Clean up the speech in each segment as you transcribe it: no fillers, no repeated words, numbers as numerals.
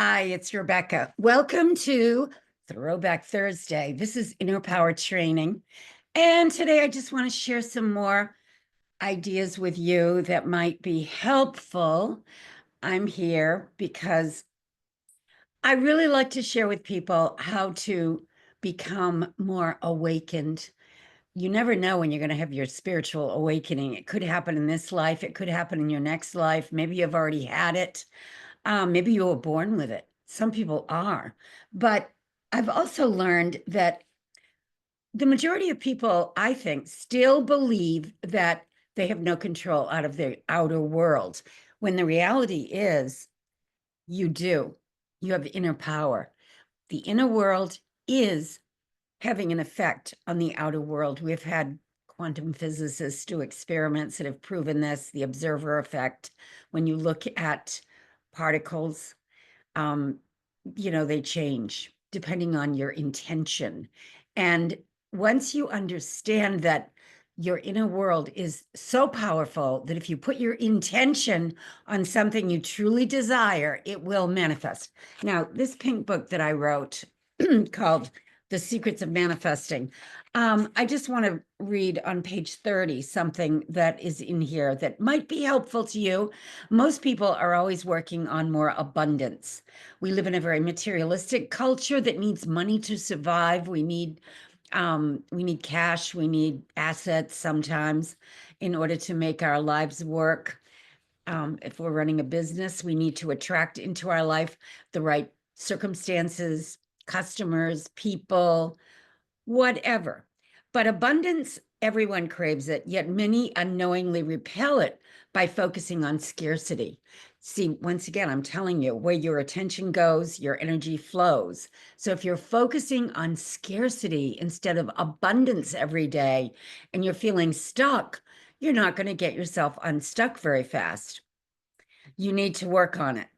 Hi, it's Rebecca. Welcome to Throwback Thursday. This is Inner Power Training. And today I just want to share some more ideas with you that might be helpful. I'm here because I really like to share with people how to become more awakened. You never know when you're going to have your spiritual awakening. It could happen in this life, it could happen in your next life. Maybe you've already had it. Maybe you were born with it. Some people are. But I've also learned that the majority of people, I think, still believe that they have no control out of their outer world, when the reality is you do. You have inner power. The inner world is having an effect on the outer world. We've had quantum physicists do experiments that have proven this, the observer effect. When you look at particles, um, they change depending on your intention. And once you understand that your inner world is so powerful that if you put your intention on something you truly desire, it will manifest. Now, this pink book that I wrote called The Secrets of Manifesting, I just want to read on page 30 something that is in here that might be helpful to you. Most people are always working on more abundance. We live in a very materialistic culture that needs money to survive. We need cash, we need assets sometimes in order to make our lives work. If we're running a business, we need to attract into our life the right circumstances, customers, people, whatever. But abundance, everyone craves it, yet many unknowingly repel it by focusing on scarcity. See, once again, I'm telling you, where your attention goes, your energy flows. So if you're focusing on scarcity instead of abundance every day and you're feeling stuck, you're not going to get yourself unstuck very fast. You need to work on it.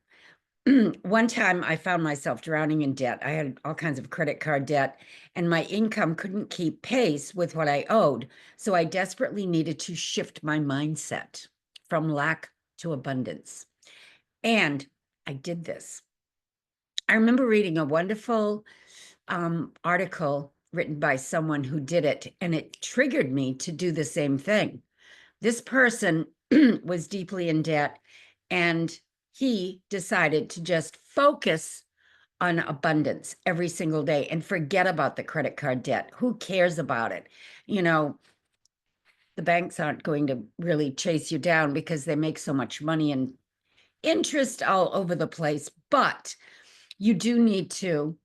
One time I found myself drowning in debt. I had all kinds of credit card debt, and my income couldn't keep pace with what I owed. So I desperately needed to shift my mindset from lack to abundance. And I did this. I remember reading a wonderful article written by someone who did it, and it triggered me to do the same thing. This person was deeply in debt, and he decided to just focus on abundance every single day and forget about the credit card debt. Who cares about it? You know, the banks aren't going to really chase you down because they make so much money and interest all over the place. But you do need to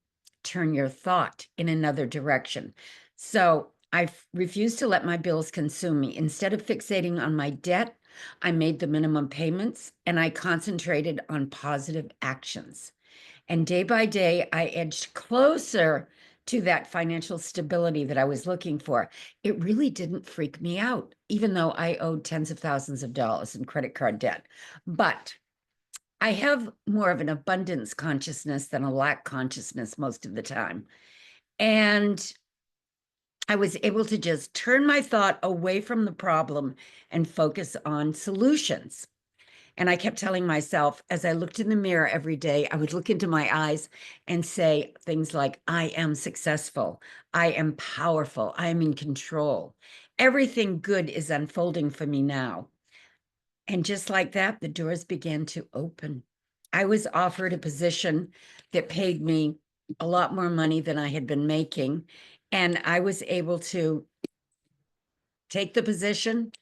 turn your thought in another direction. So I refused to let my bills consume me. Instead of fixating on my debt, I made the minimum payments and I concentrated on positive actions. And day by day, I edged closer to that financial stability that I was looking for. It really didn't freak me out, even though I owed tens of thousands of dollars in credit card debt. But I have more of an abundance consciousness than a lack consciousness most of the time. And I was able to just turn my thought away from the problem and focus on solutions. And I kept telling myself, as I looked in the mirror every day, I would look into my eyes and say things like, I am successful. I am powerful. I am in control. Everything good is unfolding for me now. And just like that, the doors began to open. I was offered a position that paid me a lot more money than I had been making. And I was able to take the position,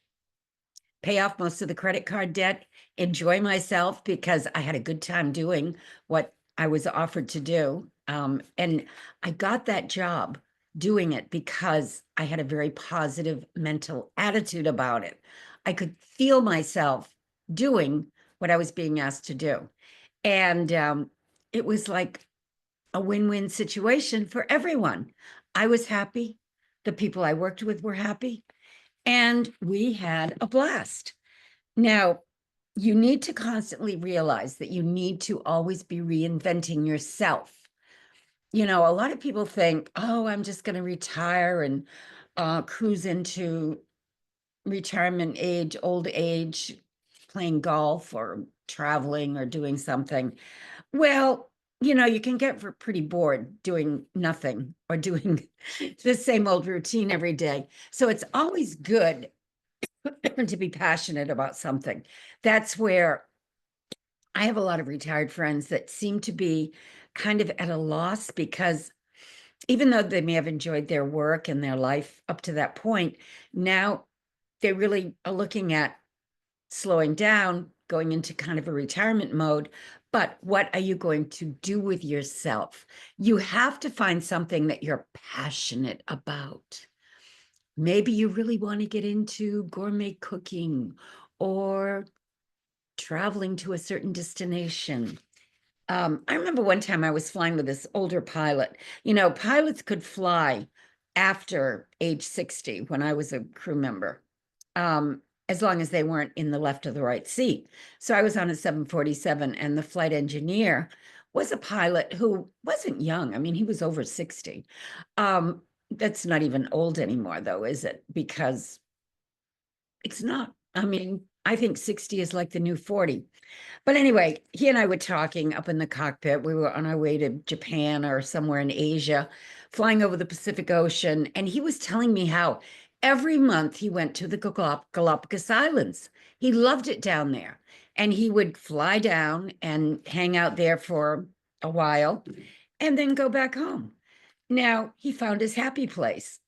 pay off most of the credit card debt, enjoy myself because I had a good time doing what I was offered to do. And I got that job doing it because I had a very positive mental attitude about it. I could feel myself doing what I was being asked to do. And it was like a win-win situation for everyone. I was happy. The people I worked with were happy. And we had a blast. Now, you need to constantly realize that you need to always be reinventing yourself. You know, a lot of people think, oh, I'm just going to retire and cruise into retirement age, old age, playing golf or traveling or doing something. Well, you can get pretty bored doing nothing or doing the same old routine every day. So it's always good to be passionate about something. That's where I have a lot of retired friends that seem to be kind of at a loss because even though they may have enjoyed their work and their life up to that point, now they really are looking at slowing down, going into kind of a retirement mode. But what are you going to do with yourself? You have to find something that you're passionate about. Maybe you really want to get into gourmet cooking or traveling to a certain destination. I remember one time I was flying with this older pilot. Pilots could fly after age 60 when I was a crew member, as long as they weren't in the left or the right seat. So I was on a 747, and the flight engineer was a pilot who wasn't young. I mean, he was over 60. That's not even old anymore, though, is it? Because it's not. I mean, I think 60 is like the new 40. But anyway, he and I were talking up in the cockpit. We were on our way to Japan or somewhere in Asia, flying over the Pacific Ocean. And he was telling me how every month he went to the Galapagos Islands. He loved it down there. And he would fly down and hang out there for a while and then go back home. Now he found his happy place.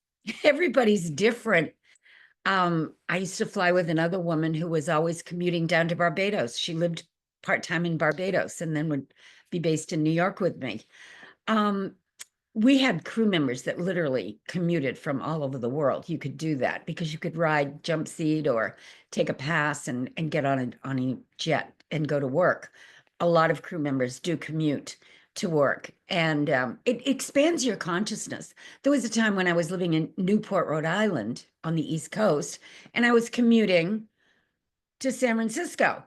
Everybody's different. I used to fly with another woman who was always commuting down to Barbados. She lived part-time in Barbados and then would be based in New York with me. Um, we had crew members that literally commuted from all over the world. You could do that because you could ride jump seat or take a pass and get on a jet and go to work. A lot of crew members do commute to work, and it expands your consciousness. There was a time when I was living in Newport, Rhode Island on the East Coast, and I was commuting to San Francisco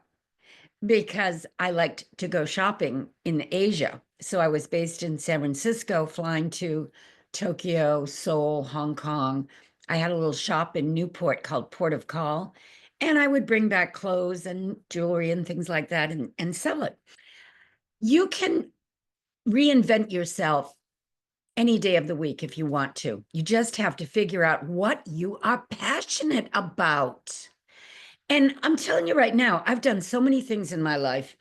because I liked to go shopping in Asia. So I was based in San Francisco, flying to Tokyo, Seoul, Hong Kong. I had a little shop in Newport called Port of Call, and I would bring back clothes and jewelry and things like that and sell it. You can reinvent yourself any day of the week if you want to. You just have to figure out what you are passionate about. And I'm telling you right now, I've done so many things in my life,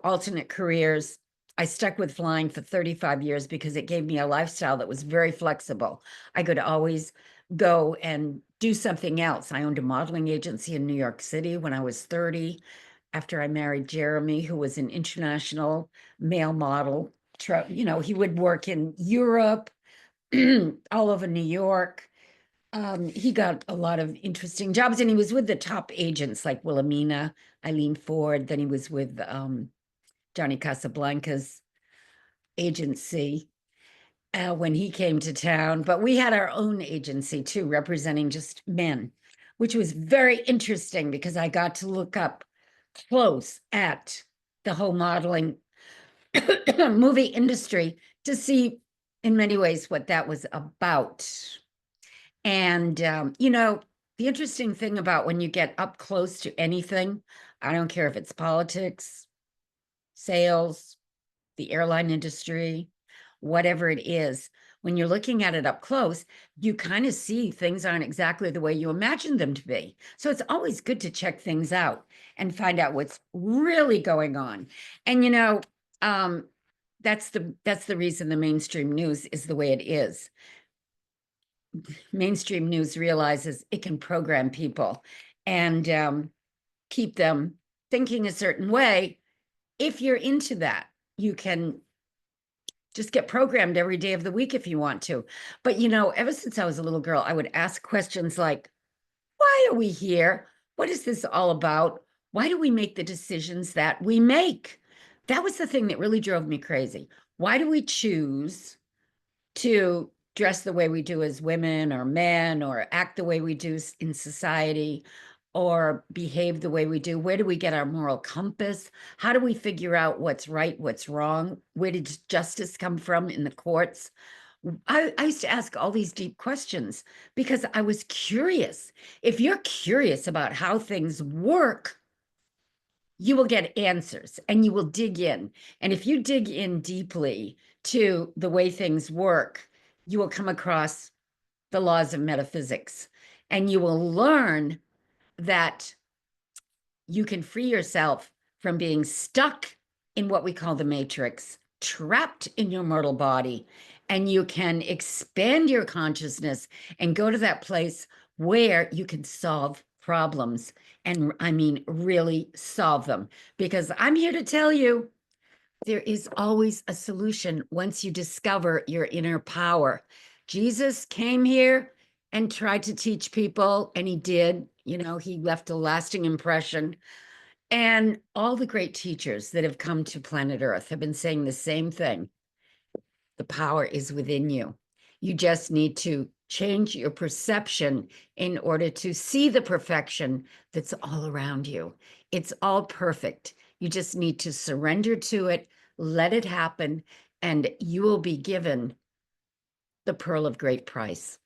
alternate careers. I stuck with flying for 35 years because it gave me a lifestyle that was very flexible. I could always go and do something else. I owned a modeling agency in New York City when I was 30, after I married Jeremy, who was an international male model. He would work in Europe, all over New York. He got a lot of interesting jobs, and he was with the top agents like Wilhelmina, Eileen Ford. Then he was with Johnny Casablanca's agency when he came to town. But we had our own agency too, representing just men, which was very interesting because I got to look up close at the whole modeling movie industry to see in many ways what that was about. And, the interesting thing about when you get up close to anything, I don't care if it's politics, sales, the airline industry, whatever it is, when you're looking at it up close, you kind of see things aren't exactly the way you imagined them to be. So it's always good to check things out and find out what's really going on. And, that's the reason the mainstream news is the way it is. Mainstream news realizes it can program people and keep them thinking a certain way. If you're into that, you can just get programmed every day of the week if you want to. But, ever since I was a little girl, I would ask questions like, why are we here? What is this all about? Why do we make the decisions that we make? That was the thing that really drove me crazy. Why do we choose to dress the way we do as women or men, or act the way we do in society, or behave the way we do? Where do we get our moral compass? How do we figure out what's right, what's wrong? Where did justice come from in the courts? I used to ask all these deep questions because I was curious. If you're curious about how things work, you will get answers and you will dig in. And if you dig in deeply to the way things work, you will come across the laws of metaphysics and you will learn that you can free yourself from being stuck in what we call the matrix, trapped in your mortal body, and you can expand your consciousness and go to that place where you can solve problems. And I mean, really solve them. Because I'm here to tell you, there is always a solution once you discover your inner power. Jesus came here and tried to teach people, and he did. You know, he left a lasting impression. And all the great teachers that have come to planet Earth have been saying the same thing. The power is within you. You just need to change your perception in order to see the perfection that's all around you. It's all perfect. You just need to surrender to it, let it happen, and you will be given the pearl of great price.